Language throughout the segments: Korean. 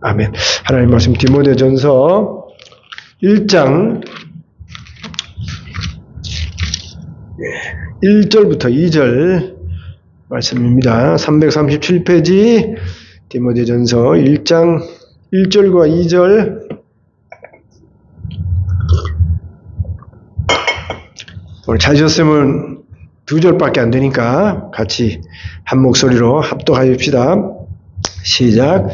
아멘. 하나님 말씀 디모데전서 1장 1절부터 2절 말씀입니다. 337페이지 디모데전서 1장 1절과 2절. 오늘 찾으셨으면 2절밖에 안 되니까 같이 한 목소리로 합독하십시다. 시작.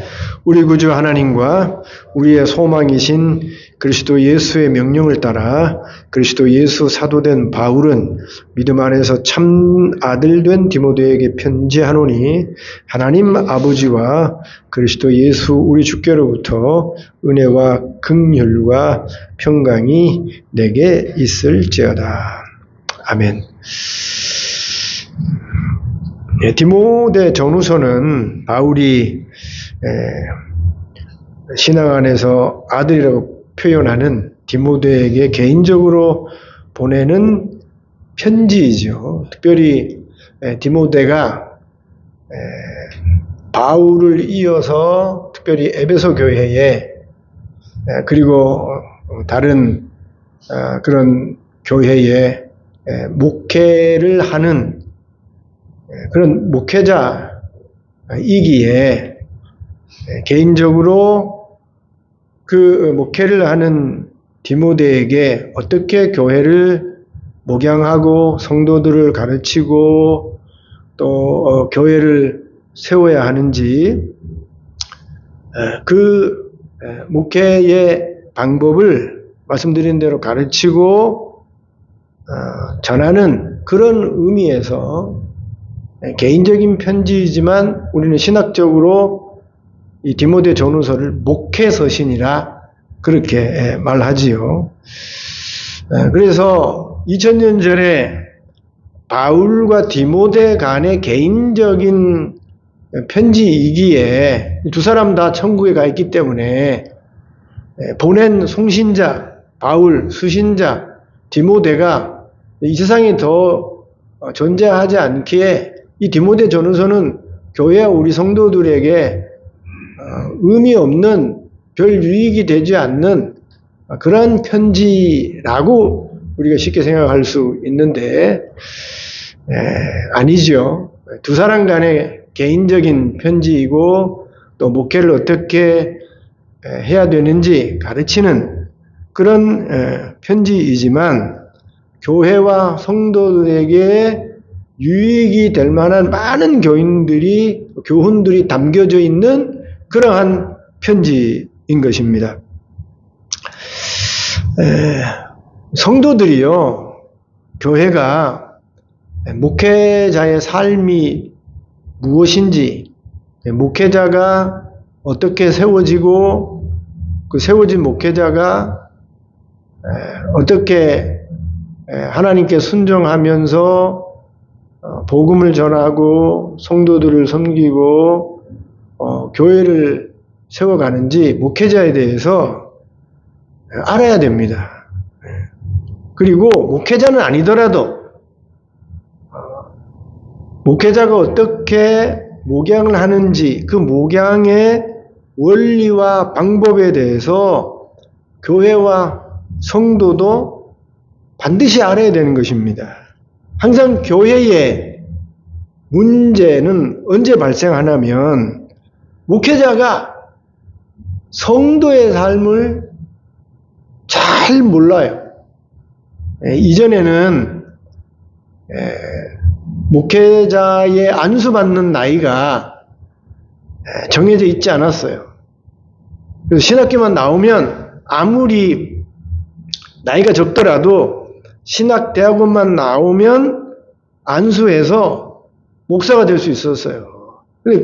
우리 구주 하나님과 우리의 소망이신 그리스도 예수의 명령을 따라 그리스도 예수 사도된 바울은 믿음 안에서 참 아들 된 디모데에게 편지하노니 하나님 아버지와 그리스도 예수 우리 주께로부터 은혜와 긍휼과 평강이 내게 있을지어다. 아멘. 네, 디모데 전후서는 바울이 신앙 안에서 아들이라고 표현하는 디모데에게 개인적으로 보내는 편지이죠. 특별히 디모데가 바울을 이어서 특별히 에베소 교회에 그리고 다른 그런 교회에 목회를 하는 그런 목회자이기에 개인적으로 그 목회를 하는 디모데에게 어떻게 교회를 목양하고 성도들을 가르치고 또 교회를 세워야 하는지 그 목회의 방법을 말씀드린 대로 가르치고 전하는 그런 의미에서 개인적인 편지이지만 우리는 신학적으로 이 디모데 전후서를 목회서신이라 그렇게 말하지요. 그래서 2000년 전에 바울과 디모데 간의 개인적인 편지이기에 두 사람 다 천국에 가 있기 때문에 보낸 송신자 바울, 수신자 디모데가 이 세상에 더 존재하지 않기에 이 디모데 전후서는 교회와 우리 성도들에게 의미 없는 별 유익이 되지 않는 그런 편지라고 우리가 쉽게 생각할 수 있는데 아니죠. 두 사람 간의 개인적인 편지이고 또 목회를 어떻게 해야 되는지 가르치는 그런 편지이지만 교회와 성도들에게 유익이 될 만한 많은 교훈들이 담겨져 있는 그러한 편지인 것입니다. 성도들이요, 교회가 목회자의 삶이 무엇인지, 목회자가 어떻게 세워지고 그 세워진 목회자가 어떻게 하나님께 순종하면서 복음을 전하고 성도들을 섬기고 교회를 세워가는지 목회자에 대해서 알아야 됩니다. 그리고 목회자는 아니더라도 목회자가 어떻게 목양을 하는지 그 목양의 원리와 방법에 대해서 교회와 성도도 반드시 알아야 되는 것입니다. 항상 교회의 문제는 언제 발생하냐면 목회자가 성도의 삶을 잘 몰라요. 이전에는 목회자의 안수받는 나이가 정해져 있지 않았어요. 그래서 신학교만 나오면 아무리 나이가 적더라도 신학대학원만 나오면 안수해서 목사가 될 수 있었어요.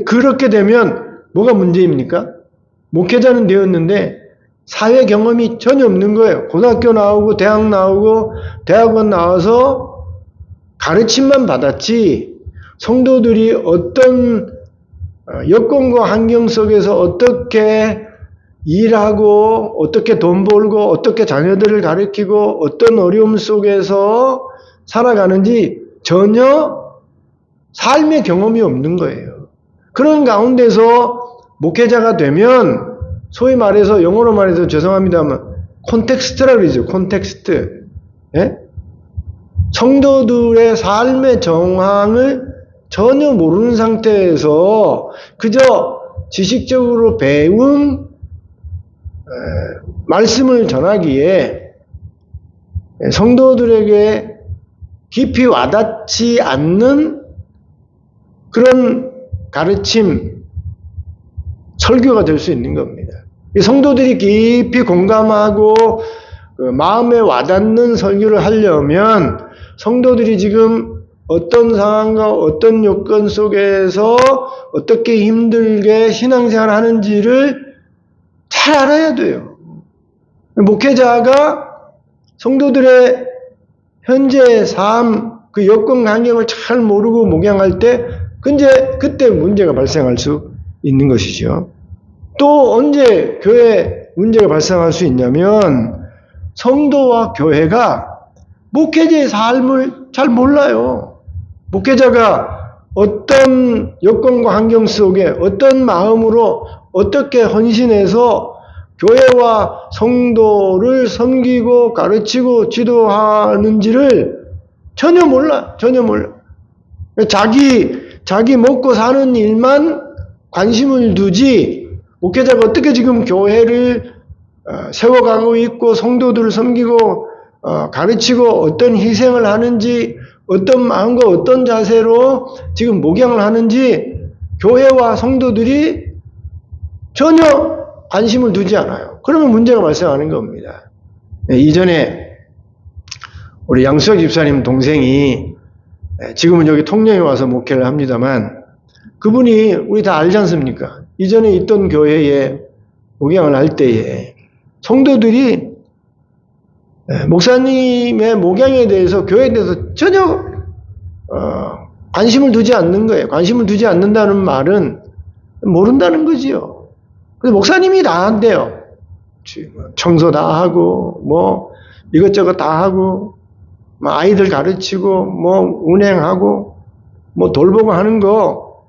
그렇게 되면 뭐가 문제입니까? 목회자는 되었는데 사회 경험이 전혀 없는 거예요. 고등학교 나오고 대학 나오고 대학원 나와서 가르침만 받았지 성도들이 어떤 여건과 환경 속에서 어떻게 일하고 어떻게 돈 벌고 어떻게 자녀들을 가르치고 어떤 어려움 속에서 살아가는지 전혀 삶의 경험이 없는 거예요. 그런 가운데서 목회자가 되면 소위 말해서 영어로 말해서 죄송합니다만 콘텍스트라 그러죠. 콘텍스트. 예? 성도들의 삶의 정황을 전혀 모르는 상태에서 그저 지식적으로 배운 말씀을 전하기에 성도들에게 깊이 와닿지 않는 그런 가르침, 설교가 될 수 있는 겁니다. 성도들이 깊이 공감하고 마음에 와닿는 설교를 하려면 성도들이 지금 어떤 상황과 어떤 요건 속에서 어떻게 힘들게 신앙생활을 하는지를 잘 알아야 돼요. 목회자가 성도들의 현재 삶, 그 여건 환경을 잘 모르고 목양할 때 그때 문제가 발생할 수 있는 것이죠. 또 언제 교회 문제가 발생할 수 있냐면 성도와 교회가 목회자의 삶을 잘 몰라요. 목회자가 어떤 여건과 환경 속에 어떤 마음으로 어떻게 헌신해서 교회와 성도를 섬기고 가르치고 지도하는지를 전혀 몰라. 자기 먹고 사는 일만 관심을 두지 목회자가 어떻게 지금 교회를 세워가고 있고 성도들을 섬기고 가르치고 어떤 희생을 하는지 어떤 마음과 어떤 자세로 지금 목양을 하는지 교회와 성도들이 전혀 관심을 두지 않아요. 그러면 문제가 발생하는 겁니다. 이전에 우리 양수혁 집사님 동생이 지금은 여기 통영에 와서 목회를 합니다만 그분이 우리 다 알지 않습니까? 이전에 있던 교회에 목양을 할 때에 성도들이 목사님의 목양에 대해서 교회에 대해서 전혀 관심을 두지 않는 거예요. 관심을 두지 않는다는 말은 모른다는 거지요. 그래서 목사님이 다 한대요. 청소 다 하고 뭐 이것저것 다 하고 뭐 아이들 가르치고 뭐 운행하고 뭐 돌보고 하는 거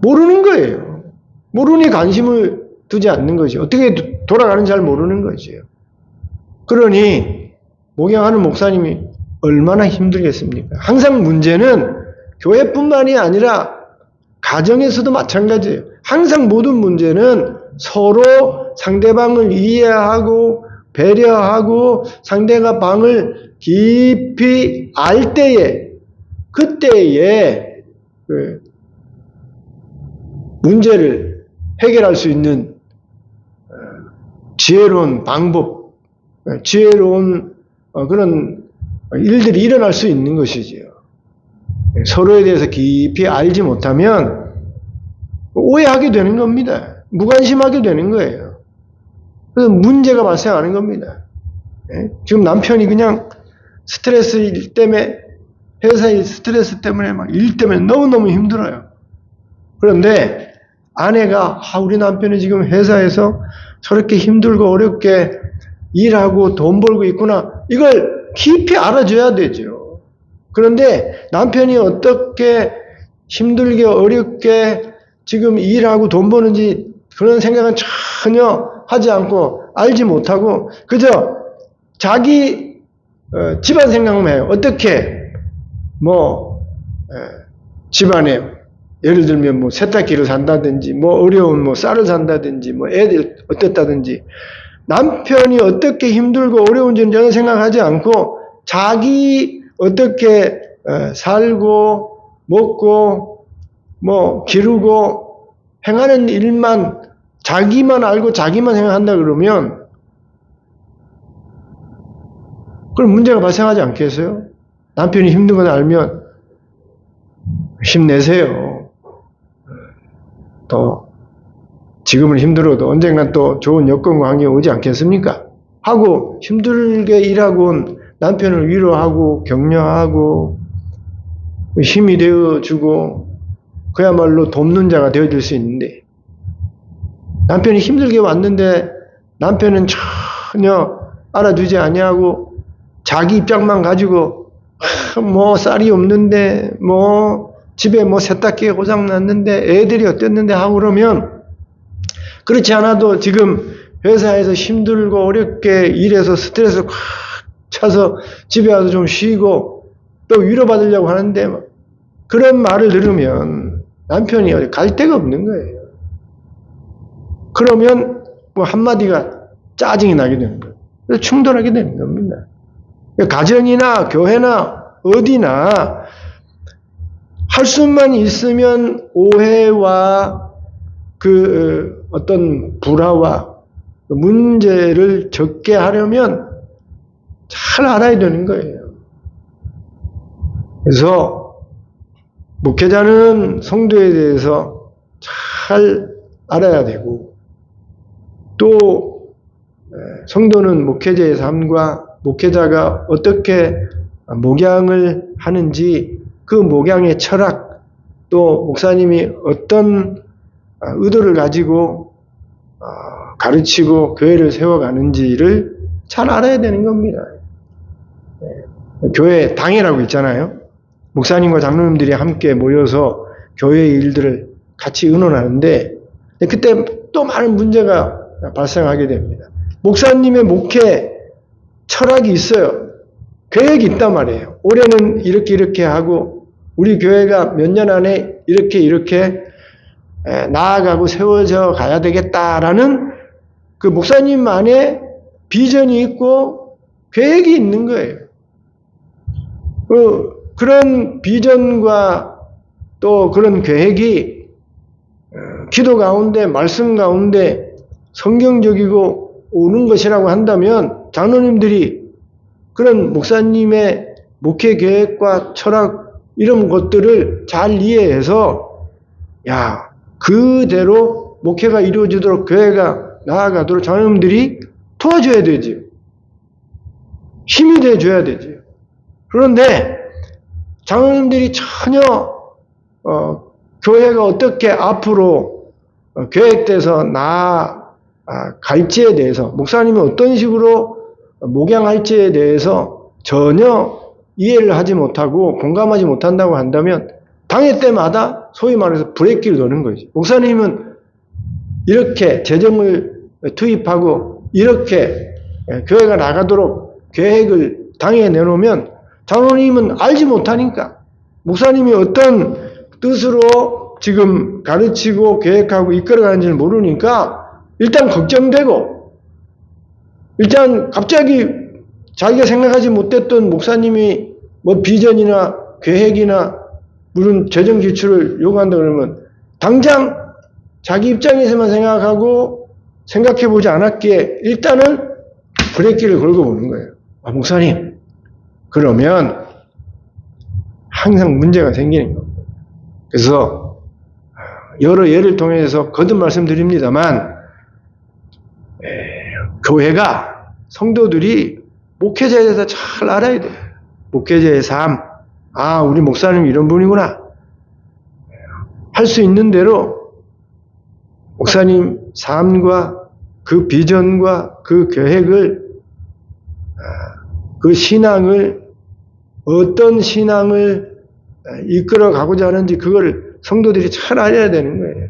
모르는 거예요. 모르니 관심을 두지 않는 거죠. 어떻게 돌아가는지 잘 모르는 거죠. 그러니 목양하는 목사님이 얼마나 힘들겠습니까? 항상 문제는 교회뿐만이 아니라 가정에서도 마찬가지예요. 항상 모든 문제는 서로 상대방을 이해하고 배려하고 상대가 방을 깊이 알 때에 그때에 문제를 해결할 수 있는 지혜로운 방법, 지혜로운 그런 일들이 일어날 수 있는 것이지요. 서로에 대해서 깊이 알지 못하면 오해하게 되는 겁니다. 무관심하게 되는 거예요. 그래서 문제가 발생하는 겁니다. 지금 남편이 그냥 스트레스 일 때문에 회사의 스트레스 때문에 막 일 때문에 너무너무 힘들어요. 그런데 아내가 우리 남편이 지금 회사에서 저렇게 힘들고 어렵게 일하고 돈 벌고 있구나. 이걸 깊이 알아줘야 되죠. 그런데 남편이 어떻게 힘들게 어렵게 지금 일하고 돈 버는지 그런 생각은 전혀 하지 않고 알지 못하고 그저 자기 집안 생각만 해요. 어떻게 집안에 예를 들면 뭐 세탁기를 산다든지 뭐 어려운 뭐 쌀을 산다든지 뭐 애들 어땠다든지 남편이 어떻게 힘들고 어려운지는 전혀 생각하지 않고 자기 어떻게 살고 먹고 뭐 기르고 행하는 일만 자기만 알고 자기만 생각한다 그러면 그럼 문제가 발생하지 않겠어요? 남편이 힘든 걸 알면 힘내세요. 또 지금은 힘들어도 언젠간 또 좋은 여건과 환경이 오지 않겠습니까? 하고 힘들게 일하고 온 남편을 위로하고 격려하고 힘이 되어주고 그야말로 돕는 자가 되어줄 수 있는데 남편이 힘들게 왔는데 남편은 전혀 알아주지 아니하고 자기 입장만 가지고 뭐 쌀이 없는데 뭐 집에 뭐 세탁기가 고장 났는데 애들이 어땠는데 하고 그러면 그렇지 않아도 지금 회사에서 힘들고 어렵게 일해서 스트레스 꽉 차서 집에 와서 좀 쉬고 또 위로받으려고 하는데 그런 말을 들으면 남편이 어디 갈 데가 없는 거예요. 그러면 뭐 한마디가 짜증이 나게 되는 거예요. 그래서 충돌하게 되는 겁니다. 가정이나 교회나 어디나 할 수만 있으면 오해와 그 어떤 불화와 문제를 적게 하려면 잘 알아야 되는 거예요. 그래서 목회자는 성도에 대해서 잘 알아야 되고 또 성도는 목회자의 삶과 목회자가 어떻게 목양을 하는지 그 목양의 철학 또 목사님이 어떤 의도를 가지고 가르치고 교회를 세워가는지를 잘 알아야 되는 겁니다. 교회 당회라고 있잖아요. 목사님과 장로님들이 함께 모여서 교회의 일들을 같이 의논하는데 그때 또 많은 문제가 발생하게 됩니다. 목사님의 목회 철학이 있어요. 계획이 있단 말이에요. 올해는 이렇게 하고 우리 교회가 몇 년 안에 이렇게 나아가고 세워져 가야 되겠다라는 그 목사님만의 비전이 있고 계획이 있는 거예요. 그런 비전과 또 그런 계획이 기도 가운데 말씀 가운데 성경적이고 오는 것이라고 한다면 장로님들이 그런 목사님의 목회 계획과 철학 이런 것들을 잘 이해해서 그대로 목회가 이루어지도록 교회가 나아가도록 장로님들이 도와줘야 되지. 힘이 돼줘야 되지. 그런데 장로님들이 전혀 교회가 어떻게 앞으로 계획돼서 나아갈지에 대해서 목사님이 어떤 식으로 목양할지에 대해서 전혀 이해를 하지 못하고 공감하지 못한다고 한다면 당회 때마다 소위 말해서 브레이크를 도는 거죠. 목사님은 이렇게 재정을 투입하고 이렇게 교회가 나가도록 계획을 당회에 내놓으면 장로님은 알지 못하니까 목사님이 어떤 뜻으로 지금 가르치고 계획하고 이끌어가는지를 모르니까 일단 걱정되고 일단 갑자기 자기가 생각하지 못했던 목사님이 뭐 비전이나 계획이나 무슨 재정 지출을 요구한다 그러면 당장 자기 입장에서만 생각하고 생각해보지 않았기에 일단은 브레이크를 걸고 보는 거예요. 목사님 그러면 항상 문제가 생기는 겁니다. 그래서 여러 예를 통해서 거듭 말씀드립니다만 교회가 성도들이 목회자에 대해서 잘 알아야 돼요. 목회자의 삶, 우리 목사님 이런 분이구나. 할 수 있는 대로 목사님 삶과 그 비전과 그 계획을 그 신앙을 어떤 신앙을 이끌어 가고자 하는지 그걸 성도들이 잘 알아야 되는 거예요.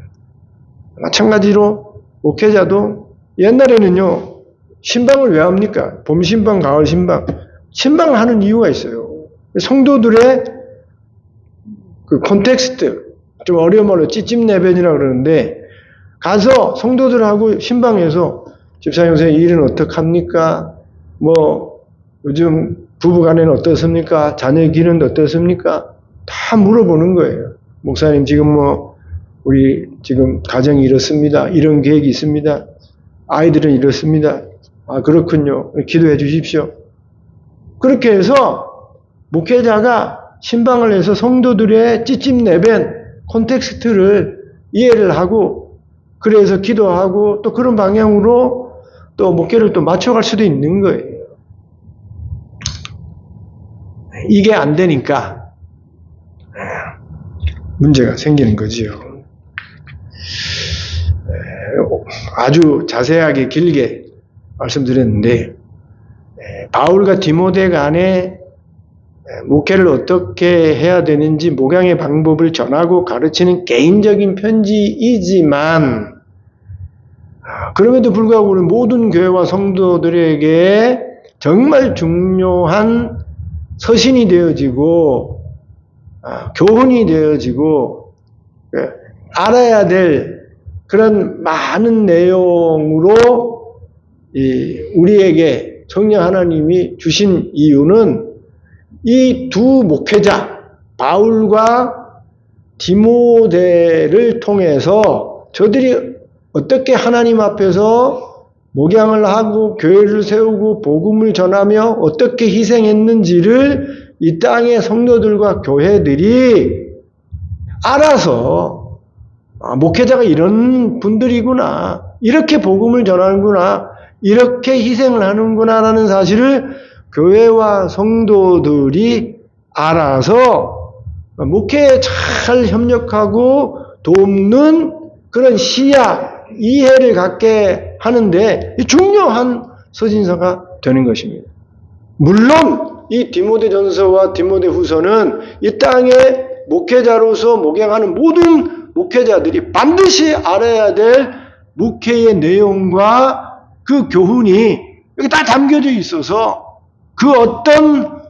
마찬가지로 목회자도 옛날에는요 신방을 왜 합니까? 봄 신방, 가을 신방. 신방을 하는 이유가 있어요. 성도들의 그 콘텍스트, 좀 어려운 말로 찌찜내변이라고 그러는데 가서 성도들하고 신방에서 집사님 선생님 일은 어떡합니까? 뭐 요즘 부부간에는 어떻습니까? 자녀의 길은 어떻습니까? 다 물어보는 거예요. 목사님 지금 우리 지금 가정이 이렇습니다. 이런 계획이 있습니다. 아이들은 이렇습니다. 그렇군요. 기도해 주십시오. 그렇게 해서 목회자가 신방을 해서 성도들의 찌찜내변 콘텍스트를 이해를 하고 그래서 기도하고 또 그런 방향으로 또 목회를 또 맞춰갈 수도 있는 거예요. 이게 안 되니까 문제가 생기는 거지요. 아주 자세하게 길게 말씀드렸는데 바울과 디모데 간에 목회를 어떻게 해야 되는지 목양의 방법을 전하고 가르치는 개인적인 편지이지만 그럼에도 불구하고 우리 모든 교회와 성도들에게 정말 중요한 서신이 되어지고 교훈이 되어지고 알아야 될 그런 많은 내용으로 우리에게 성령 하나님이 주신 이유는 이 두 목회자 바울과 디모데를 통해서 저들이 어떻게 하나님 앞에서 목양을 하고 교회를 세우고 복음을 전하며 어떻게 희생했는지를 이 땅의 성도들과 교회들이 알아서 목회자가 이런 분들이구나, 이렇게 복음을 전하는구나, 이렇게 희생을 하는구나 라는 사실을 교회와 성도들이 알아서 목회에 잘 협력하고 돕는 그런 시야, 이해를 갖게 하는데 중요한 서신서가 되는 것입니다. 물론 이 디모데전서와 디모데후서는 이 땅의 목회자로서 목양하는 모든 목회자들이 반드시 알아야 될 목회의 내용과 그 교훈이 여기 다 담겨져 있어서 그 어떤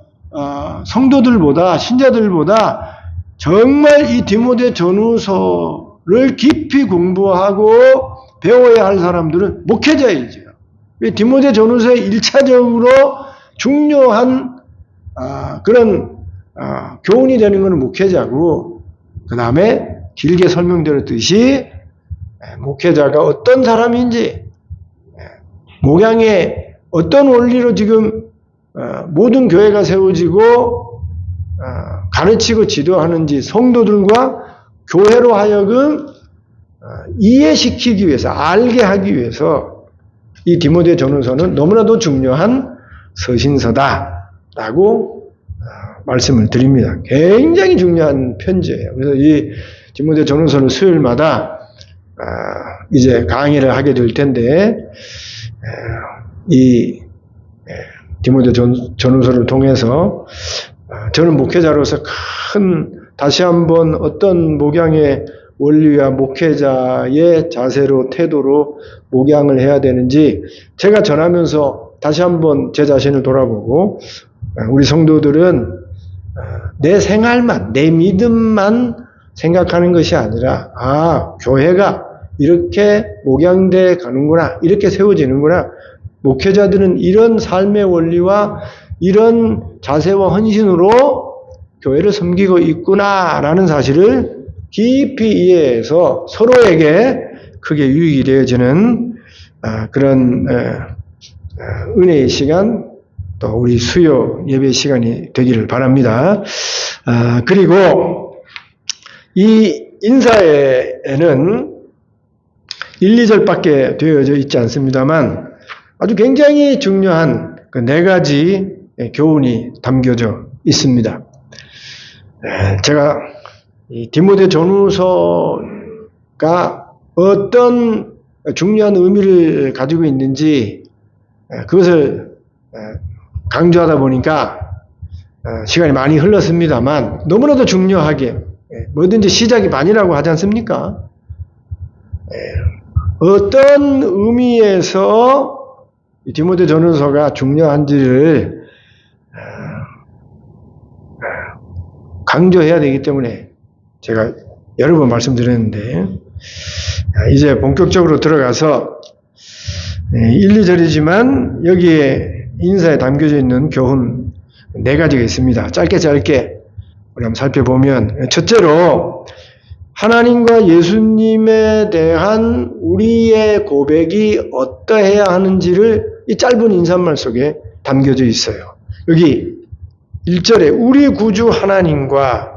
성도들보다 신자들보다 정말 이 디모데 전후서를 깊이 공부하고 배워야 할 사람들은 목회자이죠. 디모데 전후서에 1차적으로 중요한 그런 교훈이 되는 것은 목회자고, 그 다음에 길게 설명드렸듯이 목회자가 어떤 사람인지, 목양에 어떤 원리로 지금 모든 교회가 세워지고 가르치고 지도하는지 성도들과 교회로 하여금 이해시키기 위해서, 알게 하기 위해서 이 디모데 전후서는 너무나도 중요한 서신서다라고 말씀을 드립니다. 굉장히 중요한 편지예요. 그래서 이 디모데 전후서는 수요일마다 이제 강의를 하게 될 텐데, 이 디모데 전후서를 통해서 저는 목회자로서 다시 한번 어떤 목양의 원리와 목회자의 자세로, 태도로 목양을 해야 되는지 제가 전하면서 다시 한번 제 자신을 돌아보고, 우리 성도들은 내 생활만, 내 믿음만 생각하는 것이 아니라 교회가 이렇게 목양돼 가는구나, 이렇게 세워지는구나, 목회자들은 이런 삶의 원리와 이런 자세와 헌신으로 교회를 섬기고 있구나라는 사실을 깊이 이해해서 서로에게 크게 유익이 되어지는 그런 은혜의 시간, 또 우리 수요 예배 시간이 되기를 바랍니다. 그리고 이 인사에는 1, 2절밖에 되어져 있지 않습니다만 아주 굉장히 중요한 그 4가지 교훈이 담겨져 있습니다. 제가 이 디모데 전후서가 어떤 중요한 의미를 가지고 있는지 그것을 강조하다 보니까 시간이 많이 흘렀습니다만, 너무나도 중요하게 뭐든지 시작이 반이라고 하지 않습니까? 어떤 의미에서 디모데 전후서가 중요한지를 강조해야 되기 때문에 제가 여러 번 말씀드렸는데, 이제 본격적으로 들어가서 1, 2절이지만 여기에 인사에 담겨져 있는 교훈 4가지가 있습니다. 짧게 우리 한번 살펴보면, 첫째로 하나님과 예수님에 대한 우리의 고백이 어떠해야 하는지를 이 짧은 인사말 속에 담겨져 있어요. 여기 1절에 우리 구주 하나님과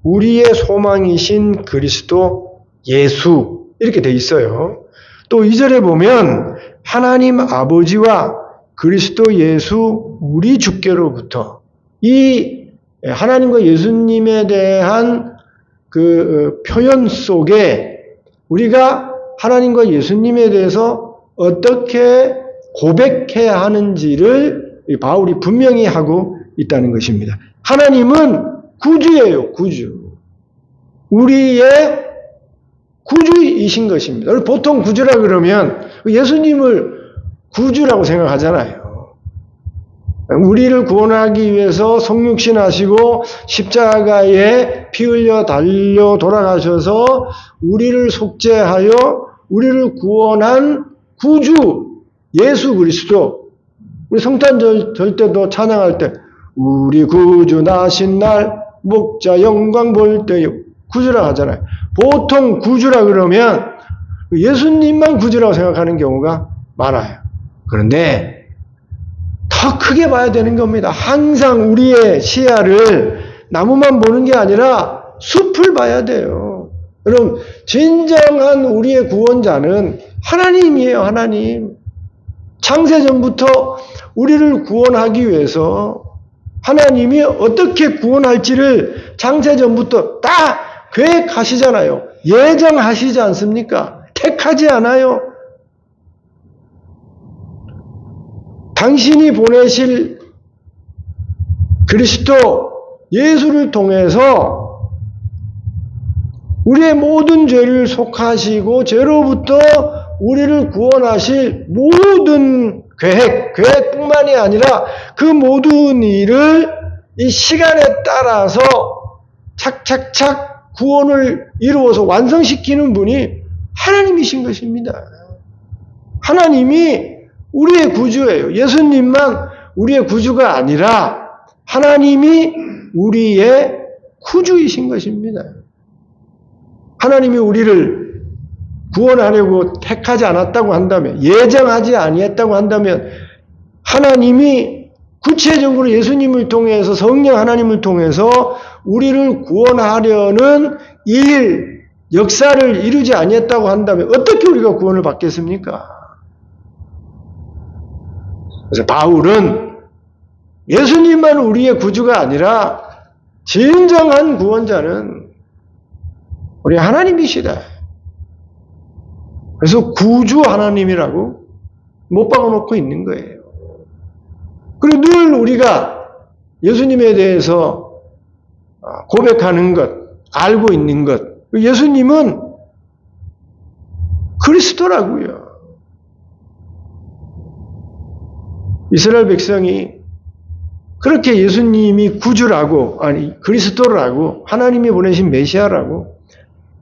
우리의 소망이신 그리스도 예수, 이렇게 돼 있어요. 또 2절에 보면 하나님 아버지와 그리스도 예수 우리 주께로부터, 이 하나님과 예수님에 대한 그 표현 속에 우리가 하나님과 예수님에 대해서 어떻게 고백해야 하는지를 바울이 분명히 하고 있다는 것입니다. 하나님은 구주예요, 구주. 우리의 구주이신 것입니다. 보통 구주라 그러면 예수님을 구주라고 생각하잖아요. 우리를 구원하기 위해서 성육신 하시고 십자가에 피 흘려 달려 돌아가셔서 우리를 속죄하여 우리를 구원한 구주 예수 그리스도. 우리 성탄절 때도 찬양할 때 우리 구주 나신 날 목자 영광 볼 때 구주라고 하잖아요. 보통 구주라 그러면 예수님만 구주라고 생각하는 경우가 많아요. 그런데 더 크게 봐야 되는 겁니다. 항상 우리의 시야를 나무만 보는 게 아니라 숲을 봐야 돼요. 여러분, 진정한 우리의 구원자는 하나님이에요, 하나님. 창세전부터 우리를 구원하기 위해서 하나님이 어떻게 구원할지를 창세전부터 다 계획하시잖아요. 예정하시지 않습니까? 택하지 않아요. 당신이 보내실 그리스도 예수를 통해서 우리의 모든 죄를 속하시고 죄로부터 우리를 구원하실 모든 계획뿐만이 아니라 그 모든 일을 이 시간에 따라서 착착착 구원을 이루어서 완성시키는 분이 하나님이신 것입니다. 하나님이 우리의 구주예요. 예수님만 우리의 구주가 아니라 하나님이 우리의 구주이신 것입니다. 하나님이 우리를 구원하려고 택하지 않았다고 한다면, 예정하지 아니했다고 한다면 하나님이 구체적으로 예수님을 통해서 성령 하나님을 통해서 우리를 구원하려는 일, 역사를 이루지 아니했다고 한다면 어떻게 우리가 구원을 받겠습니까? 그래서 바울은 예수님만 우리의 구주가 아니라 진정한 구원자는 우리 하나님이시다. 그래서 구주 하나님이라고 못 박아놓고 있는 거예요. 그리고 늘 우리가 예수님에 대해서 고백하는 것, 알고 있는 것, 예수님은 그리스도라고요. 이스라엘 백성이 그렇게 예수님이 구주라고, 아니 그리스도라고, 하나님이 보내신 메시아라고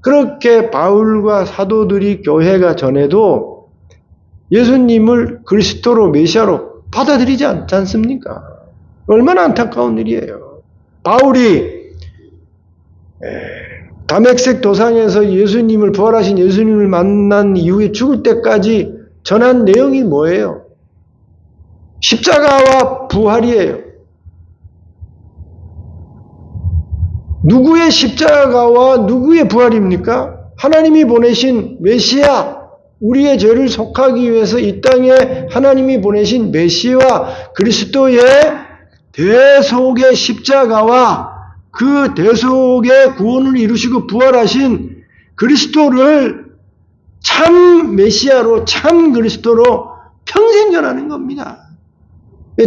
그렇게 바울과 사도들이 교회가 전해도 예수님을 그리스도로 메시아로 받아들이지 않지 않습니까? 얼마나 안타까운 일이에요. 바울이 다메섹 도상에서 예수님을, 부활하신 예수님을 만난 이후에 죽을 때까지 전한 내용이 뭐예요? 십자가와 부활이에요. 누구의 십자가와 누구의 부활입니까? 하나님이 보내신 메시아, 우리의 죄를 속하기 위해서 이 땅에 하나님이 보내신 메시아 그리스도의 대속의 십자가와 그 대속의 구원을 이루시고 부활하신 그리스도를 참 메시아로, 참 그리스도로 평생 전하는 겁니다.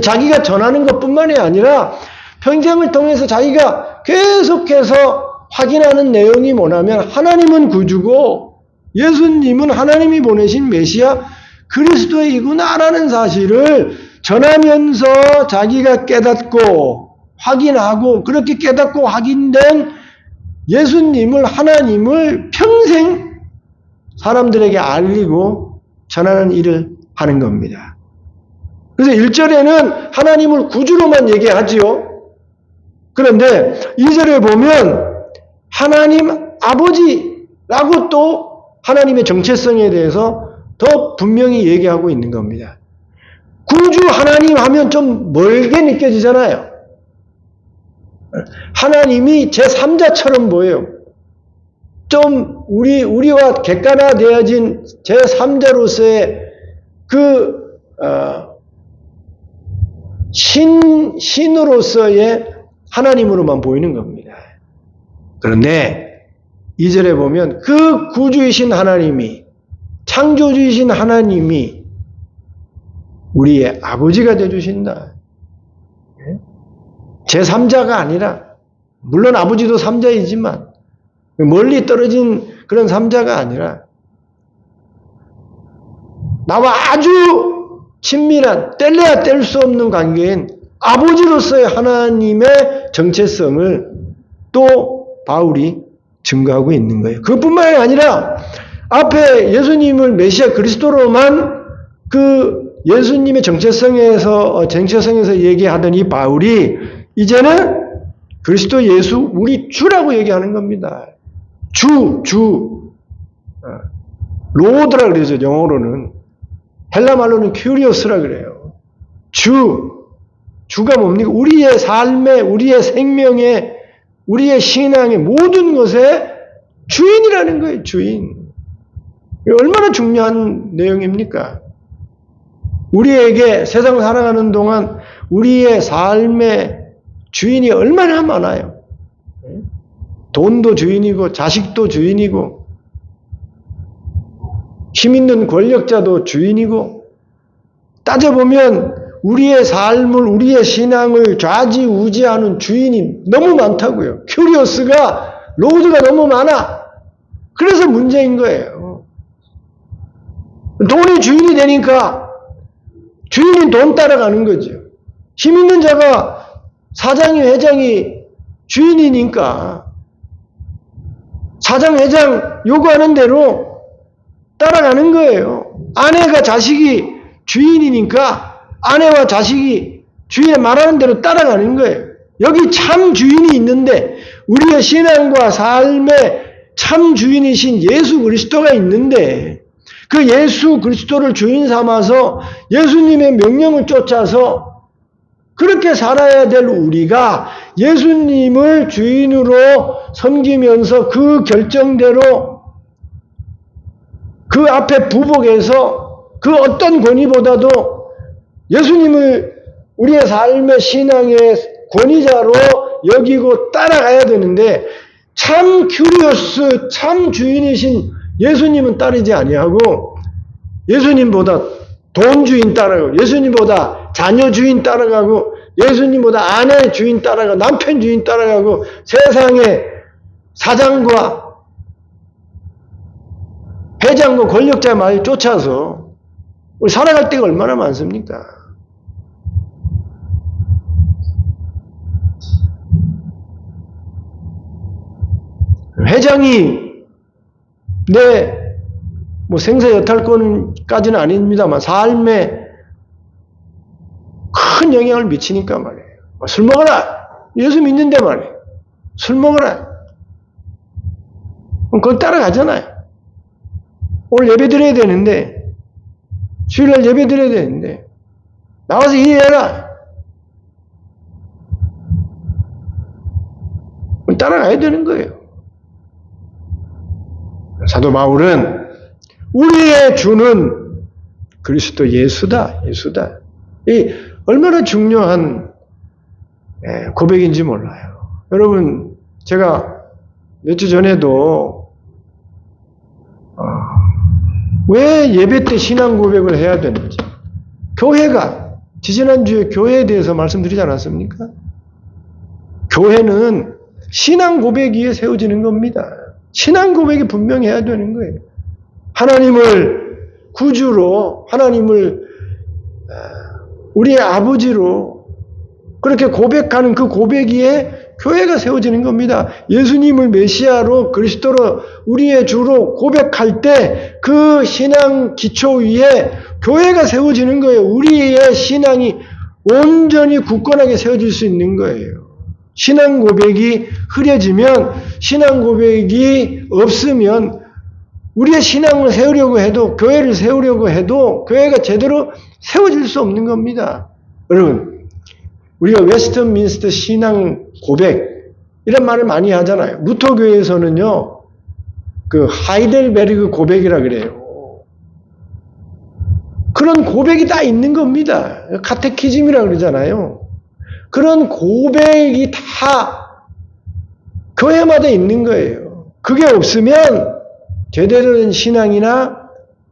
자기가 전하는 것뿐만이 아니라 평생을 통해서 자기가 계속해서 확인하는 내용이 뭐냐면 하나님은 구주고 예수님은 하나님이 보내신 메시아 그리스도이구나라는 사실을 전하면서 자기가 깨닫고 확인하고, 그렇게 깨닫고 확인된 예수님을, 하나님을 평생 사람들에게 알리고 전하는 일을 하는 겁니다. 그래서 1절에는 하나님을 구주로만 얘기하지요. 그런데 2절에 보면 하나님 아버지라고 또 하나님의 정체성에 대해서 더 분명히 얘기하고 있는 겁니다. 구주 하나님 하면 좀 멀게 느껴지잖아요. 하나님이 제3자처럼 보여요. 좀 우리와 객관화되어진 제3자로서의 그 신으로서의 하나님으로만 보이는 겁니다. 그런데 2절에 보면 그 구주이신 하나님이, 창조주이신 하나님이 우리의 아버지가 되어주신다. 제3자가 아니라, 물론 아버지도 3자이지만 멀리 떨어진 그런 삼자가 아니라 나와 아주 친밀한 뗄래야 뗄 수 없는 관계인 아버지로서의 하나님의 정체성을 또 바울이 증거하고 있는 거예요. 그것뿐만이 아니라 앞에 예수님을 메시아 그리스도로만 그 예수님의 정체성에서 얘기하던 이 바울이 이제는 그리스도 예수 우리 주라고 얘기하는 겁니다. 주. 로드라 그러죠. 영어로는. 헬라 말로는 큐리오스라 그래요. 주가 뭡니까? 우리의 삶에, 우리의 생명에, 우리의 신앙의 모든 것에 주인이라는 거예요. 주인. 얼마나 중요한 내용입니까? 우리에게 세상 살아가는 동안 우리의 삶의 주인이 얼마나 많아요. 돈도 주인이고 자식도 주인이고 힘 있는 권력자도 주인이고 따져보면 우리의 삶을 우리의 신앙을 좌지우지하는 주인이 너무 많다고요. 큐리오스가 로드가 너무 많아. 그래서 문제인 거예요. 돈이 주인이 되니까 주인이 돈 따라가는 거죠. 힘 있는 자가 사장이 회장이 주인이니까 사장 회장 요구하는 대로 따라가는 거예요. 아내가 자식이 주인이니까 아내와 자식이 주인의 말하는 대로 따라가는 거예요. 여기 참 주인이 있는데 우리의 신앙과 삶의 참 주인이신 예수 그리스도가 있는데 그 예수 그리스도를 주인 삼아서 예수님의 명령을 쫓아서 그렇게 살아야 될 우리가 예수님을 주인으로 섬기면서 그 결정대로 그 앞에 부복해서 그 어떤 권위보다도 예수님을 우리의 삶의 신앙의 권위자로 여기고 따라가야 되는데 참 큐리오스, 참 주인이신 예수님은 따르지 아니하고 예수님보다 돈 주인 따라가고 예수님보다 자녀 주인 따라가고 예수님보다 아내 주인 따라가고 남편 주인 따라가고 세상의 사장과 회장과 권력자 말 쫓아서 우리 살아갈 때가 얼마나 많습니까? 회장이 내 뭐 생사 여탈권까지는 아닙니다만 삶에 큰 영향을 미치니까 말이에요. 술 먹어라. 예수 믿는데 말이에요. 술 먹어라. 그럼 그걸 따라가잖아요. 오늘 예배 드려야 되는데 주일날 예배 드려야 되는데 나와서 일해라. 그럼 따라가야 되는 거예요. 사도 바울은 우리의 주는 그리스도 예수다. 이 얼마나 중요한 고백인지 몰라요. 여러분 제가 몇 주 전에도 왜 예배 때 신앙 고백을 해야 되는지 교회가 지지난주에 교회에 대해서 말씀드리지 않았습니까? 교회는 신앙 고백 위에 세워지는 겁니다. 신앙 고백이 분명히 해야 되는 거예요. 하나님을 구주로, 하나님을 우리의 아버지로 그렇게 고백하는 그 고백 위에 교회가 세워지는 겁니다. 예수님을 메시아로 그리스도로 우리의 주로 고백할 때 그 신앙 기초 위에 교회가 세워지는 거예요. 우리의 신앙이 온전히 굳건하게 세워질 수 있는 거예요. 신앙 고백이 흐려지면 신앙 고백이 없으면 우리의 신앙을 세우려고 해도 교회를 세우려고 해도 교회가 제대로 세워질 수 없는 겁니다. 여러분 우리가 웨스트민스터 신앙 고백 이런 말을 많이 하잖아요. 루터교회에서는요 그 하이델베르그 고백이라 그래요. 그런 고백이 다 있는 겁니다. 카테키즘이라 그러잖아요. 그런 고백이 다 교회마다 있는 거예요. 그게 없으면 제대로 된 신앙이나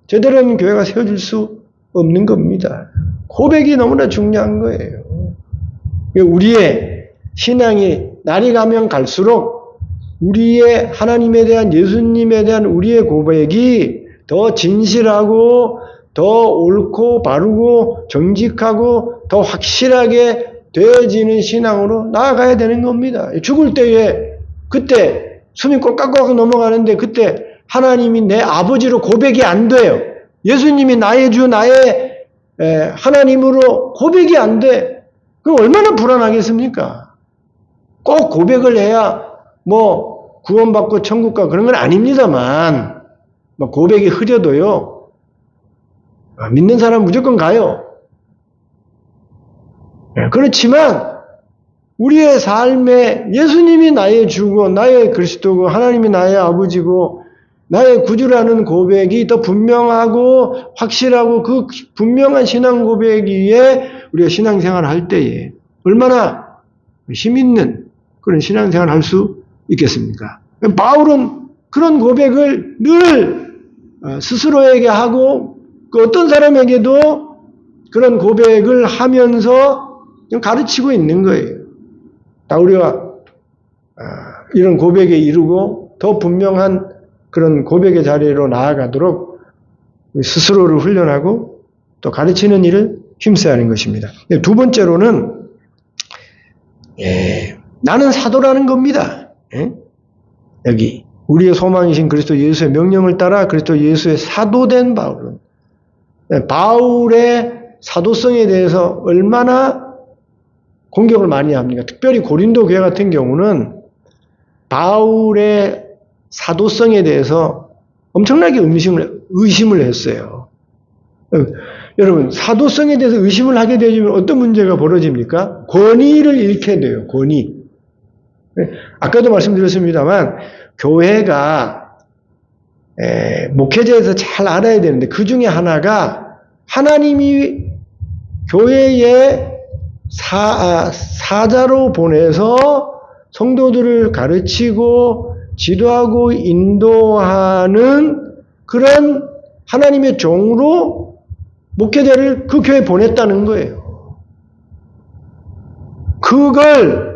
제대로 된 교회가 세워질 수 없는 겁니다. 고백이 너무나 중요한 거예요. 우리의 신앙이 날이 가면 갈수록 우리의 하나님에 대한, 예수님에 대한 우리의 고백이 더 진실하고 더 옳고 바르고 정직하고 더 확실하게 되어지는 신앙으로 나아가야 되는 겁니다. 죽을 때에 그때 숨이 꼴깍꼴깍 넘어가는데 그때 하나님이 내 아버지로 고백이 안 돼요. 예수님이 나의 주, 나의 하나님으로 고백이 안 돼. 그럼 얼마나 불안하겠습니까? 꼭 고백을 해야 뭐 구원받고 천국 가 그런 건 아닙니다만, 뭐 고백이 흐려도요, 믿는 사람 무조건 가요. 그렇지만 우리의 삶에 예수님이 나의 주고 나의 그리스도고 하나님이 나의 아버지고 나의 구주라는 고백이 더 분명하고 확실하고 그 분명한 신앙 고백 위에 우리가 신앙생활을 할 때에 얼마나 힘있는 그런 신앙생활을 할 수 있겠습니까? 바울은 그런 고백을 늘 스스로에게 하고 그 어떤 사람에게도 그런 고백을 하면서 가르치고 있는 거예요. 다 우리가 이런 고백에 이르고 더 분명한 그런 고백의 자리로 나아가도록 스스로를 훈련하고 또 가르치는 일을 힘써야 하는 것입니다. 두 번째로는 나는 사도라는 겁니다. 여기 우리의 소망이신 그리스도 예수의 명령을 따라 그리스도 예수의 사도된 바울은 바울의 사도성에 대해서 얼마나 공격을 많이 합니까? 특별히 고린도 교회 같은 경우는 바울의 사도성에 대해서 엄청나게 의심을 했어요. 여러분, 사도성에 대해서 의심을 하게 되면 어떤 문제가 벌어집니까? 권위를 잃게 돼요. 권위. 아까도 말씀드렸습니다만 교회가 목회자에서 잘 알아야 되는데 그 중에 하나가 하나님이 교회에 사자로 보내서 성도들을 가르치고 지도하고 인도하는 그런 하나님의 종으로 목회자를 그 교회에 보냈다는 거예요. 그걸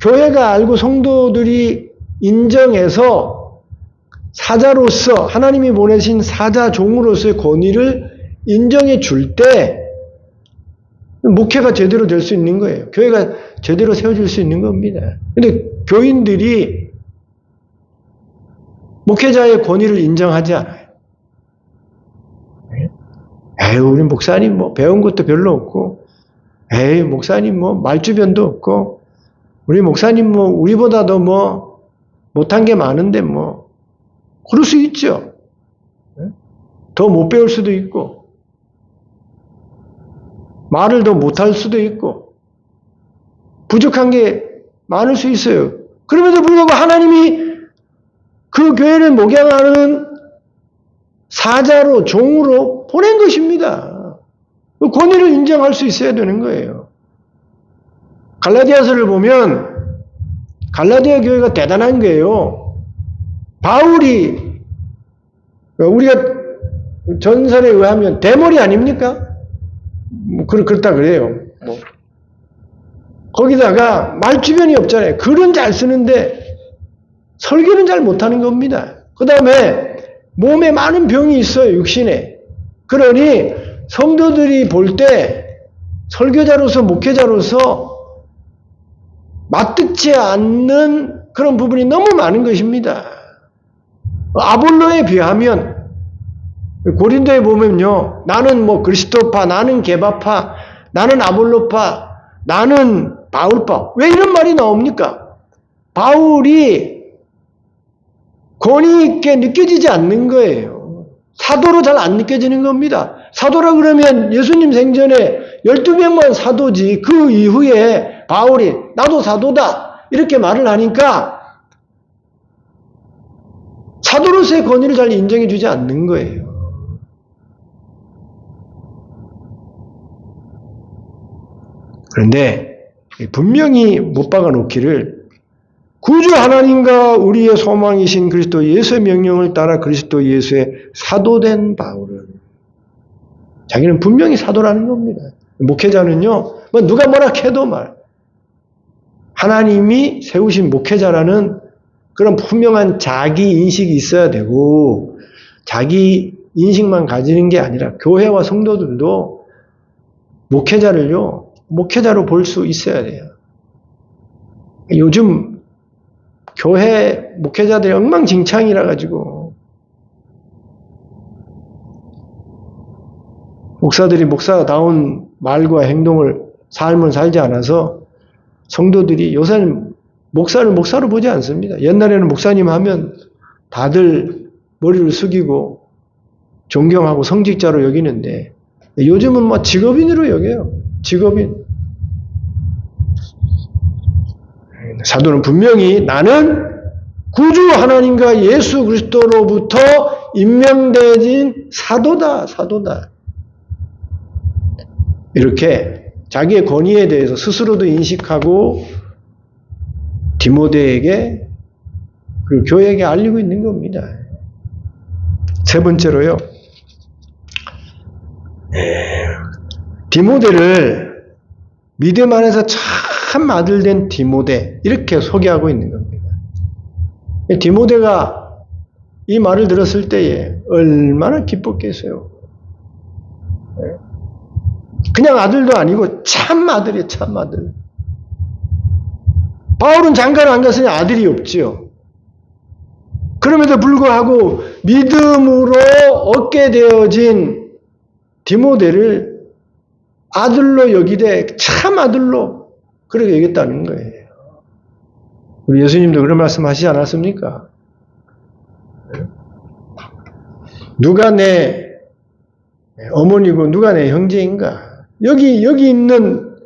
교회가 알고 성도들이 인정해서 사자로서 하나님이 보내신 사자 종으로서의 권위를 인정해 줄 때 목회가 제대로 될 수 있는 거예요. 교회가 제대로 세워질 수 있는 겁니다. 근데 교인들이 목회자의 권위를 인정하지 않아요. 에이, 우리 목사님 뭐 배운 것도 별로 없고, 에이, 목사님 뭐 말주변도 없고, 우리 목사님 뭐 우리보다도 뭐 못한 게 많은데 뭐 그럴 수 있죠. 더 못 배울 수도 있고 말을 더 못할 수도 있고 부족한 게 많을 수 있어요. 그럼에도 불구하고 하나님이 그 교회를 목양하는 사자로 종으로 보낸 것입니다. 그 권위를 인정할 수 있어야 되는 거예요. 갈라디아서를 보면 갈라디아 교회가 대단한 거예요. 바울이 우리가 전설에 의하면 대머리 아닙니까? 그렇다 그래요. 거기다가 말주변이 없잖아요. 글은 잘 쓰는데 설교는 잘 못하는 겁니다. 그 다음에 몸에 많은 병이 있어요. 육신에. 그러니 성도들이 볼 때 설교자로서 목회자로서 맞듣지 않는 그런 부분이 너무 많은 것입니다. 아볼로에 비하면 고린도에 보면요, 나는 뭐 그리스도파, 나는 게바파, 나는 아볼로파, 나는 바울파. 왜 이런 말이 나옵니까? 바울이 권위 있게 느껴지지 않는 거예요. 사도로 잘 안 느껴지는 겁니다. 사도라 그러면 예수님 생전에 12명만 사도지 그 이후에 바울이 나도 사도다 이렇게 말을 하니까 사도로서의 권위를 잘 인정해 주지 않는 거예요. 그런데 분명히 못 박아 놓기를 구주 하나님과 우리의 소망이신 그리스도 예수의 명령을 따라 그리스도 예수의 사도된 바울은 자기는 분명히 사도라는 겁니다. 목회자는요, 뭐 누가 뭐라 해도 하나님이 세우신 목회자라는 그런 분명한 자기 인식이 있어야 되고, 자기 인식만 가지는 게 아니라 교회와 성도들도 목회자를요, 목회자로 볼 수 있어야 돼요. 요즘 교회 목회자들이 엉망진창이라 가지고 목사들이 목사다운 말과 삶을 살지 않아서 성도들이 요새는 목사를 목사로 보지 않습니다. 옛날에는 목사님 하면 다들 머리를 숙이고 존경하고 성직자로 여기는데 요즘은 뭐 직업인으로 여겨요. 직업인. 사도는 분명히 나는 구주 하나님과 예수 그리스도로부터 임명되어진 사도다. 이렇게 자기의 권위에 대해서 스스로도 인식하고 디모데에게 그리고 교회에게 알리고 있는 겁니다. 세 번째로요. 디모데를 믿음 안에서 참 아들된 디모데 이렇게 소개하고 있는 겁니다. 디모데가 이 말을 들었을 때에 얼마나 기뻤겠어요. 그냥 아들도 아니고 참 아들이에요. 참 아들. 바울은 장가를 안 갔으니 아들이 없지요. 그럼에도 불구하고 믿음으로 얻게 되어진 디모데를 아들로 여기되 참 아들로 그렇게 여겼다는 거예요. 우리 예수님도 그런 말씀 하시지 않았습니까? 누가 내 어머니고 누가 내 형제인가? 여기 있는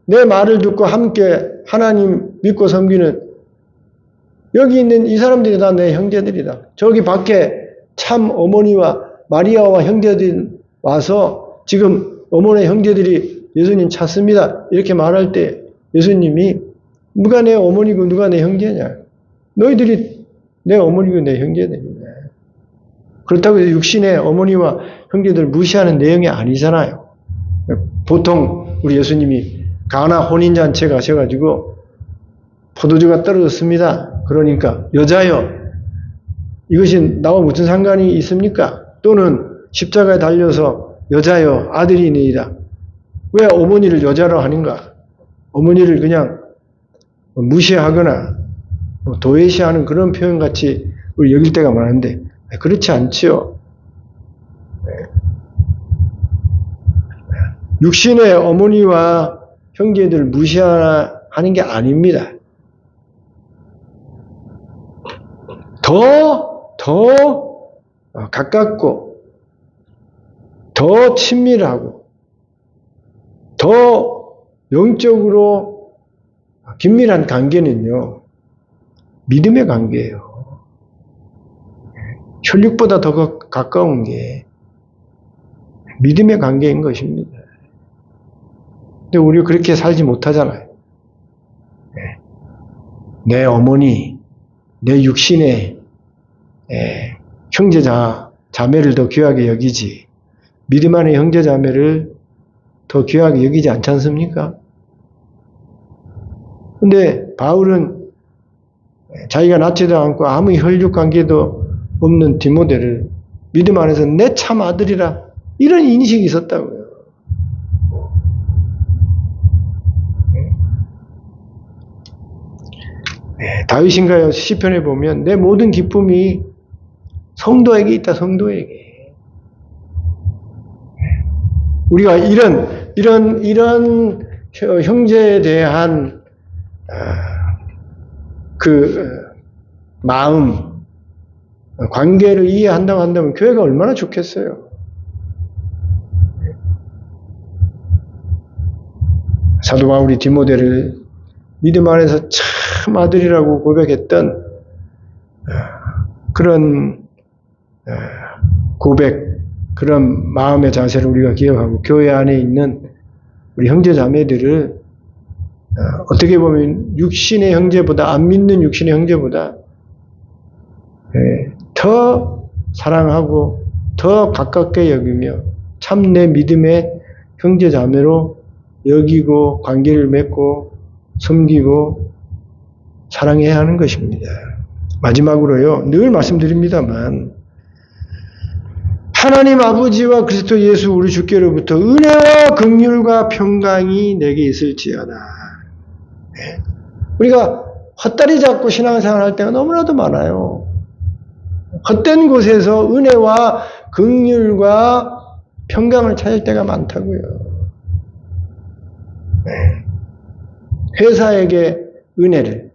내 말을 듣고 함께 하나님 믿고 섬기는 여기 있는 이 사람들이 다 내 형제들이다. 저기 밖에 참 어머니와 마리아와 형제들이 와서 지금 어머니의 형제들이 예수님 찾습니다. 이렇게 말할 때 예수님이 누가 내 어머니고 누가 내 형제냐? 너희들이 내 어머니고 내 형제들이네. 그렇다고 해서 육신의 어머니와 형제들 무시하는 내용이 아니잖아요. 보통 우리 예수님이 가나 혼인잔치 가셔가지고 포도주가 떨어졌습니다. 그러니까 여자여 이것이 나와 무슨 상관이 있습니까? 또는 십자가에 달려서 여자여 아들이니이다. 왜 어머니를 여자로 하는가? 어머니를 그냥 무시하거나 도외시하는 그런 표현같이 우리 여길 때가 많은데 그렇지 않지요. 육신의 어머니와 형제들을 무시하는 게 아닙니다. 더 가깝고 더 친밀하고 더 영적으로 긴밀한 관계는요. 믿음의 관계예요. 혈육보다 더 가까운 게 믿음의 관계인 것입니다. 근데 우리가 그렇게 살지 못하잖아요. 내 어머니, 내 육신의 자매를 더 귀하게 여기지 믿음 안의 형제 자매를 더 귀하게 여기지 않지 않습니까? 근데 바울은 자기가 낳지도 않고 아무 혈육 관계도 없는 디모데를 믿음 안에서 내 참 아들이라 이런 인식이 있었다고요. 다윗인가요? 시편에 보면 내 모든 기쁨이 성도에게 있다. 성도에게. 우리가 이런 형제에 대한 그 마음, 관계를 이해한다고 한다면 교회가 얼마나 좋겠어요. 사도 바울이 디모데를 믿음 안에서 참 아들이라고 고백했던 그런 고백, 그런 마음의 자세를 우리가 기억하고 교회 안에 있는 우리 형제 자매들을 어떻게 보면 육신의 형제보다 안 믿는 육신의 형제보다 더 사랑하고 더 가깝게 여기며 참 내 믿음의 형제 자매로 여기고 관계를 맺고 섬기고 사랑해야 하는 것입니다. 마지막으로요, 늘 말씀드립니다만 하나님 아버지와 그리스도 예수 우리 주께로부터 은혜와 긍휼과 평강이 내게 있을지어다. 네. 우리가 헛다리 잡고 신앙생활 할 때가 너무나도 많아요. 헛된 곳에서 은혜와 긍휼과 평강을 찾을 때가 많다고요. 네. 회사에게 은혜를,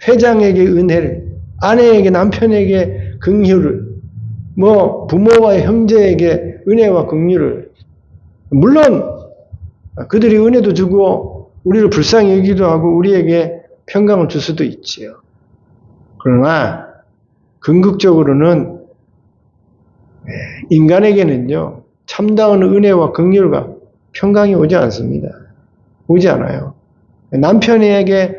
회장에게 은혜를, 아내에게 남편에게 긍휼을, 부모와 형제에게 은혜와 긍휼을, 물론 그들이 은혜도 주고 우리를 불쌍히 여기기도 하고 우리에게 평강을 줄 수도 있지요. 그러나 궁극적으로는 인간에게는요, 참다운 은혜와 긍휼과 평강이 오지 않습니다. 오지 않아요. 남편에게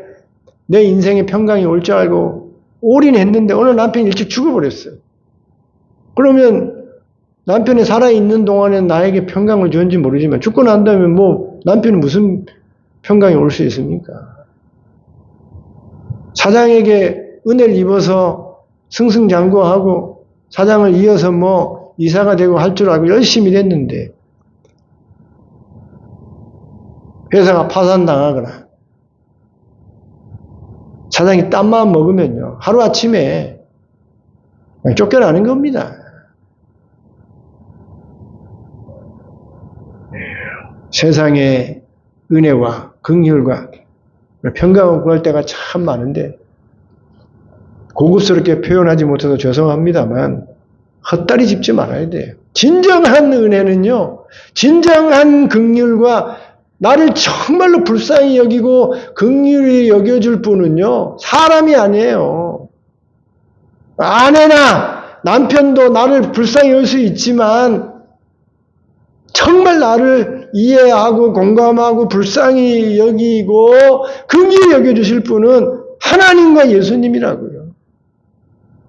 내 인생에 평강이 올 줄 알고 올인했는데 어느 남편이 일찍 죽어버렸어요. 그러면 남편이 살아있는 동안에 나에게 평강을 주는지 모르지만 죽고 난 다음에 남편이 무슨 평강이 올 수 있습니까? 사장에게 은혜를 입어서 승승장구하고 사장을 이어서 이사가 되고 할 줄 알고 열심히 했는데 회사가 파산당하거나 사장이 딴 마음 먹으면요, 하루아침에 쫓겨나는 겁니다. 세상에 은혜와 긍휼과 평강을 구할 때가 참 많은데 고급스럽게 표현하지 못해서 죄송합니다만 헛다리 짚지 말아야 돼요. 진정한 은혜는요, 진정한 긍휼과 나를 정말로 불쌍히 여기고 긍휼히 여겨줄 분은요, 사람이 아니에요. 아내나 남편도 나를 불쌍히 여길 수 있지만 정말 나를 이해하고 공감하고 불쌍히 여기고 긍휼히 여겨주실 분은 하나님과 예수님이라고요.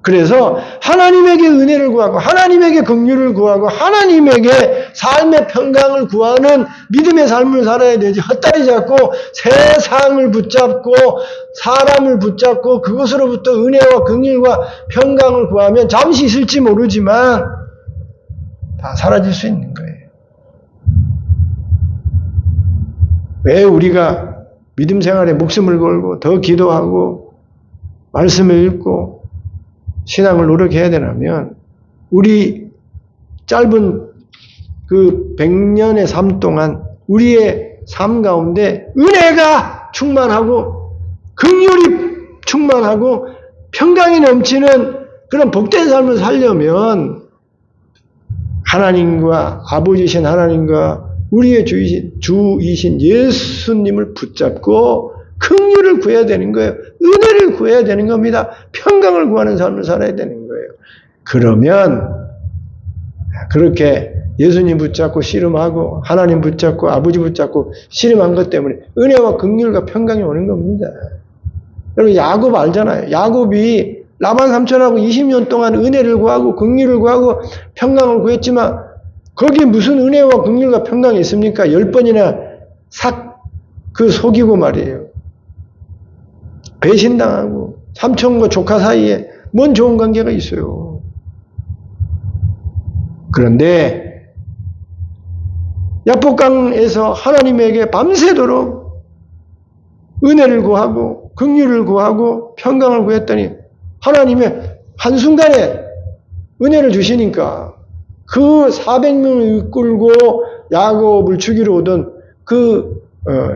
그래서 하나님에게 은혜를 구하고 하나님에게 긍휼을 구하고 하나님에게 삶의 평강을 구하는 믿음의 삶을 살아야 되지, 헛다리 잡고 세상을 붙잡고 사람을 붙잡고 그것으로부터 은혜와 긍휼과 평강을 구하면 잠시 있을지 모르지만 다 사라질 수 있는 거예요. 왜 우리가 믿음 생활에 목숨을 걸고 더 기도하고 말씀을 읽고 신앙을 노력해야 되냐면 우리 짧은 그 100년의 삶 동안 우리의 삶 가운데 은혜가 충만하고 긍휼이 충만하고 평강이 넘치는 그런 복된 삶을 살려면 하나님과 아버지이신 하나님과 우리의 주이신 예수님을 붙잡고 긍휼을 구해야 되는 거예요. 은혜를 구해야 되는 겁니다. 평강을 구하는 삶을 살아야 되는 거예요. 그러면 그렇게 예수님 붙잡고 씨름하고 하나님 붙잡고 아버지 붙잡고 씨름한 것 때문에 은혜와 긍휼과 평강이 오는 겁니다. 여러분 야곱 알잖아요. 야곱이 라반 삼촌하고 20년 동안 은혜를 구하고 긍휼을 구하고 평강을 구했지만 거기에 무슨 은혜와 긍휼과 평강이 있습니까? 10번이나 속이고 말이에요. 배신당하고 삼촌과 조카 사이에 뭔 좋은 관계가 있어요. 그런데 야복강에서 하나님에게 밤새도록 은혜를 구하고 긍휼을 구하고 평강을 구했더니 하나님의 한순간에 은혜를 주시니까 그 400명을 이끌고 야곱을 죽이러 오던 그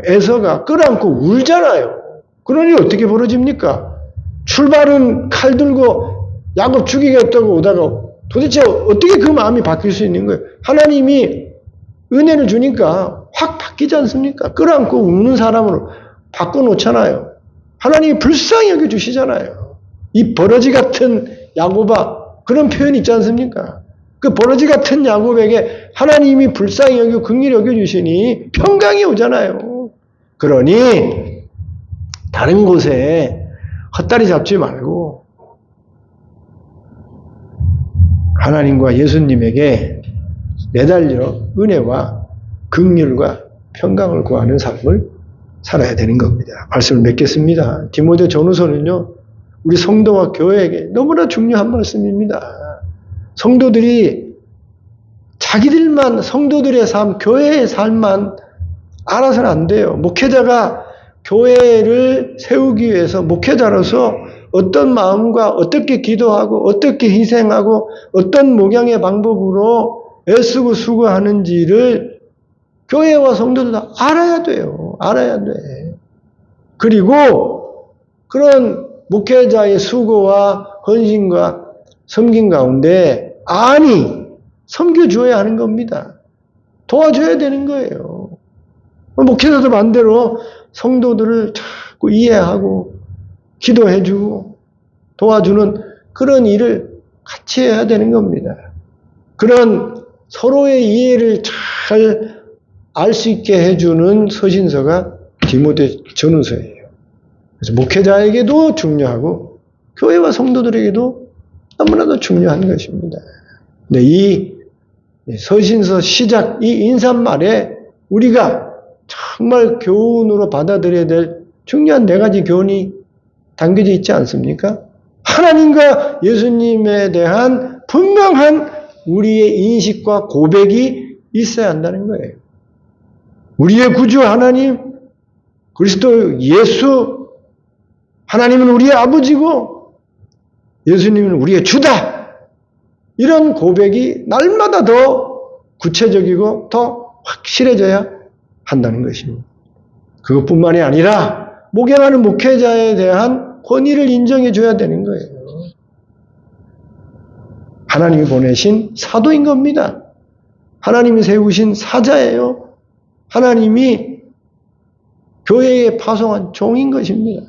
에서가 끌어안고 울잖아요. 그러니 어떻게 벌어집니까? 출발은 칼 들고 야곱 죽이겠다고 오다가 도대체 어떻게 그 마음이 바뀔 수 있는 거예요? 하나님이 은혜를 주니까 확 바뀌지 않습니까? 끌어안고 우는 사람으로 바꿔놓잖아요. 하나님이 불쌍히 여겨주시잖아요. 이 버러지 같은 야곱아, 그런 표현이 있지 않습니까? 그 버러지 같은 야곱에게 하나님이 불쌍히 여기고 긍휼히 여겨주시니 평강이 오잖아요. 그러니 다른 곳에 헛다리 잡지 말고 하나님과 예수님에게 매달려 은혜와 긍휼과 평강을 구하는 삶을 살아야 되는 겁니다. 말씀을 맺겠습니다. 디모데 전후서는요, 우리 성도와 교회에게 너무나 중요한 말씀입니다. 성도들이 자기들만, 성도들의 삶, 교회의 삶만 알아서는 안 돼요. 목회자가 교회를 세우기 위해서 목회자로서 어떤 마음과 어떻게 기도하고 어떻게 희생하고 어떤 목양의 방법으로 애쓰고 수고하는지를 교회와 성도들도 알아야 돼요. 알아야 돼. 그리고 그런 목회자의 수고와 헌신과 섬김 가운데 섬겨줘야 하는 겁니다. 도와줘야 되는 거예요. 목회자도 반대로 성도들을 자꾸 이해하고 기도해주고 도와주는 그런 일을 같이 해야 되는 겁니다. 그런 서로의 이해를 잘 알 수 있게 해주는 서신서가 디모데 전후서예요. 그래서 목회자에게도 중요하고 교회와 성도들에게도 너무나도 중요한 것입니다. 네, 이 서신서 시작, 이 인사말에 우리가 정말 교훈으로 받아들여야 될 중요한 4가지 교훈이 담겨져 있지 않습니까? 하나님과 예수님에 대한 분명한 우리의 인식과 고백이 있어야 한다는 거예요. 우리의 구주 하나님, 그리스도 예수, 하나님은 우리의 아버지고 예수님은 우리의 주다. 이런 고백이 날마다 더 구체적이고 더 확실해져야 한다는 것입니다. 그것뿐만이 아니라 목양하는 목회자에 대한 권위를 인정해 줘야 되는 거예요. 하나님이 보내신 사도인 겁니다. 하나님이 세우신 사자예요. 하나님이 교회에 파송한 종인 것입니다.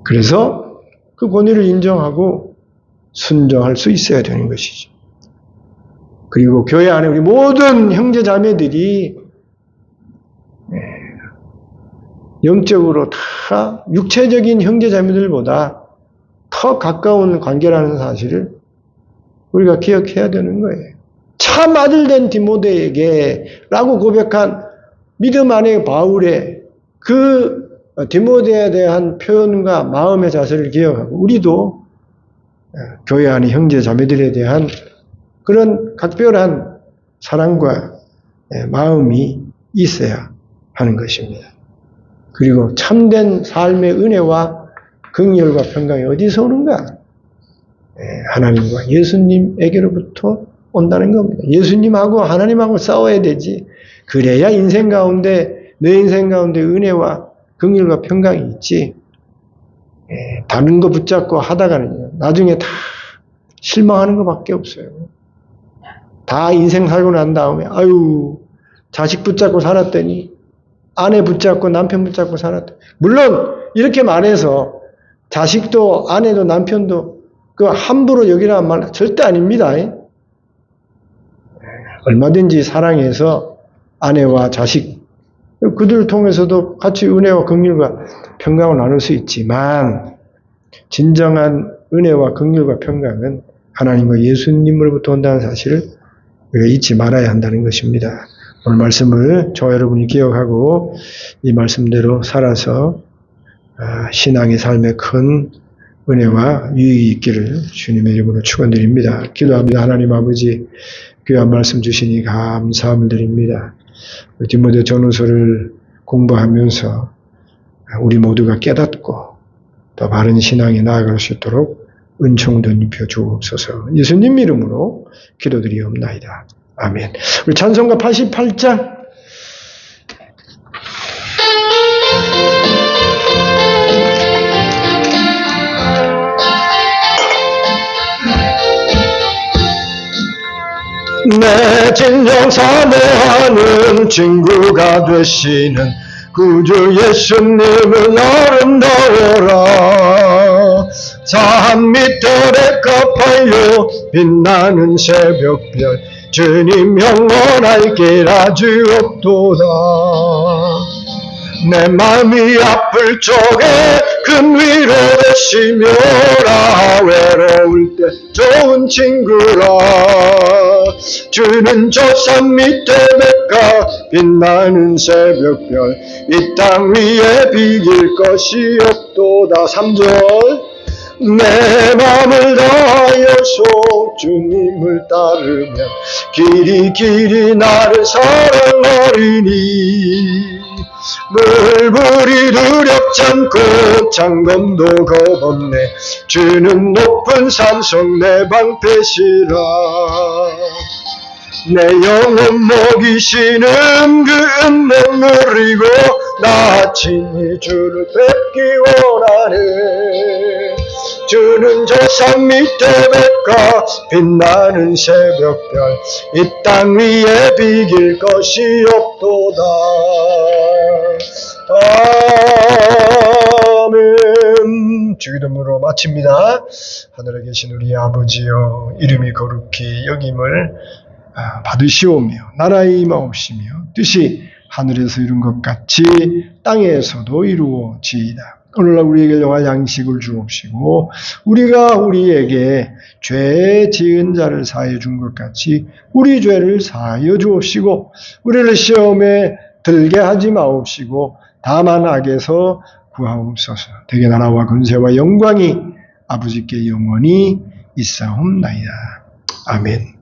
그래서 그 권위를 인정하고 순종할 수 있어야 되는 것이죠. 그리고 교회 안에 우리 모든 형제 자매들이 영적으로 다 육체적인 형제 자매들보다 더 가까운 관계라는 사실을 우리가 기억해야 되는 거예요. 참 아들 된 디모데에게 라고 고백한 믿음 안의 바울의 그 디모데에 대한 표현과 마음의 자세를 기억하고 우리도 교회 안의 형제 자매들에 대한 그런 각별한 사랑과 마음이 있어야 하는 것입니다. 그리고 참된 삶의 은혜와 긍휼과 평강이 어디서 오는가? 하나님과 예수님에게로부터 온다는 겁니다. 예수님하고 하나님하고 싸워야 되지. 그래야 인생 가운데 내 인생 가운데 은혜와 긍휼과 평강이 있지. 다른 거 붙잡고 하다가는 나중에 다 실망하는 것밖에 없어요. 다 인생 살고 난 다음에 아유 자식 붙잡고 살았더니 아내 붙잡고 남편 붙잡고 살았더니 물론 이렇게 말해서 자식도 아내도 남편도 그 함부로 여기라는 말 절대 아닙니다. 얼마든지 사랑해서 아내와 자식 그들을 통해서도 같이 은혜와 긍휼과 평강을 나눌 수 있지만 진정한 은혜와 긍휼과 평강은 하나님과 예수님으로부터 온다는 사실을 우리가 잊지 말아야 한다는 것입니다. 오늘 말씀을 저와 여러분이 기억하고 이 말씀대로 살아서 신앙의 삶에 큰 은혜와 유익이 있기를 주님의 이름으로 축원드립니다. 기도합니다. 하나님 아버지 귀한 말씀 주시니 감사함을 드립니다. 디모데 전후서를 공부하면서 우리 모두가 깨닫고 더 바른 신앙에 나아갈 수 있도록 은총도 입혀 주옵소서. 예수님 이름으로 기도드리옵나이다. 아멘. 우리 찬송가 88장 내 진정 사모하는 친구가 되시는 구주 예수님을 아름다워라. 산 밑털에 갚아요 빛나는 새벽별 주님 영원할 길 아주 없도다. 내 맘이 아플 적에 큰 위로 되시며라. 외로울 때 좋은 친구라. 주는 저 산 밑에 백가 빛나는 새벽별 이 땅 위에 비길 것이 없도다. 3절 내 맘을 다하여서 주님을 따르면 길이 길이 나를 사랑하리니 물불이 두렵지 않고 창검도 겁없네. 주는 높은 산성 내 방패시라. 내 영혼 먹이시는 그 은총 누리고 나 친히 주를 뵙기 원하네. 주는 저 산 밑에 백가 빛나는 새벽별 이 땅 위에 비길 것이 없도다. 아멘. 주기도문으로 마칩니다. 하늘에 계신 우리 아버지여, 이름이 거룩히 여김을 받으시오며 나라의 임하옵시며 뜻이 하늘에서 이룬 것 같이 땅에서도 이루어지이다. 오늘날 우리에게 영할 양식을 주옵시고 우리가 우리에게 죄 지은 자를 사하여 준 것 같이 우리 죄를 사하여 주옵시고 우리를 시험에 들게 하지 마옵시고 다만 악에서 구하옵소서. 대개 나라와 권세와 영광이 아버지께 영원히 있사옵나이다. 아멘.